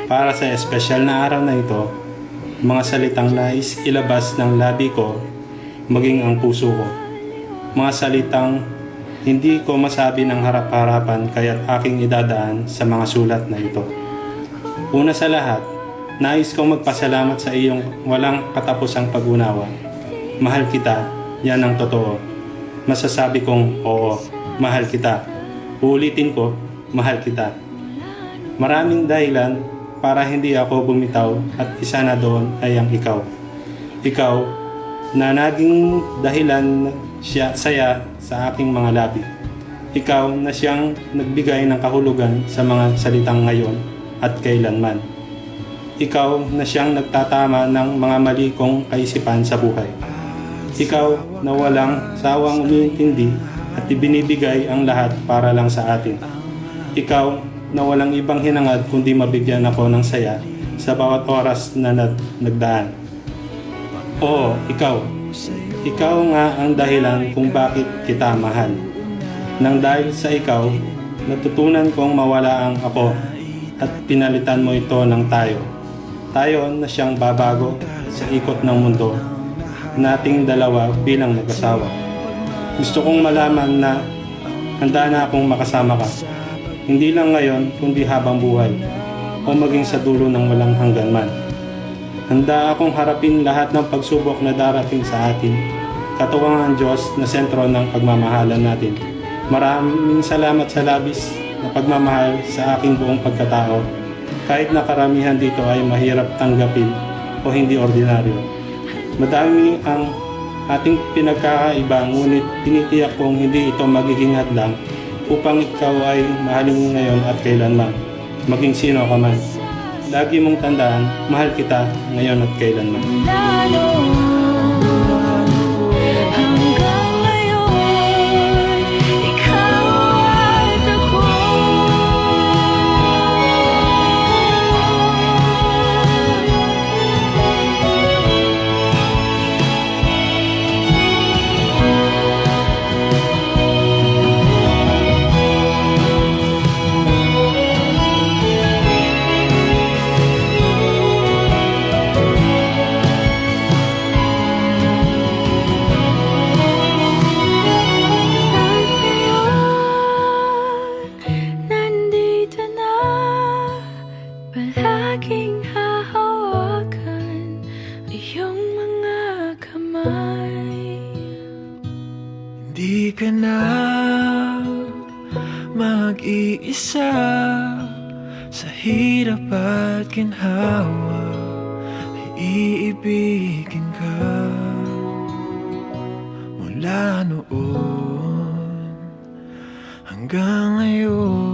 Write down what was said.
Para sa espesyal na araw na ito, mga salitang nais ilabas ng labi ko, maging ang puso ko. Mga salitang hindi ko masabi ng harap-harapan kaya't aking idadaan sa mga sulat na ito. Una sa lahat, nais kong magpasalamat sa iyong walang katapusang pag-unawa. Mahal kita, yan ang totoo. Masasabi kong oo, mahal kita. Uulitin ko, mahal kita. Maraming dahilan para hindi ako bumitaw at isa na doon ay ang ikaw. Ikaw na naging dahilan saya sa aking mga labi. Ikaw na siyang nagbigay ng kahulugan sa mga salitang ngayon at kailanman. Ikaw na siyang nagtatama ng mga mali kong kaisipan sa buhay. Ikaw na walang sawang umiintindi at ibinibigay ang lahat para lang sa atin. Ikaw na walang ibang hinangad kundi mabigyan ako ng saya sa bawat oras na nagdaan. Oo, ikaw. Ikaw nga ang dahilan kung bakit kita mahal. Nang dahil sa ikaw, natutunan kong mawala ang ako at pinalitan mo ito ng tayo. Tayo na siyang babago sa ikot ng mundo, nating dalawa bilang mag-asawa. Gusto kong malaman na handa na akong makasama ka. Hindi lang ngayon, kundi habang buhay, o maging sa dulo ng walang hanggan man. Handa akong harapin lahat ng pagsubok na darating sa atin, katuwang ang Diyos na sentro ng pagmamahalan natin. Maraming salamat sa labis na pagmamahal sa aking buong pagkatao, kahit na karamihan dito ay mahirap tanggapin o hindi ordinaryo. Madami ang ating pinagkakaiba, ngunit tinitiyak kong hindi ito magiging hadlang upang ikaw ay mahalin mo ngayon at kailanman, maging sino ka man. Lagi mong tandaan, mahal kita ngayon at kailanman. Palaging hahawakan iyong mga kamay. Di ka na mag-iisa sa hirap at ginhawa, ay iibigin ka mula noon hanggang ngayon.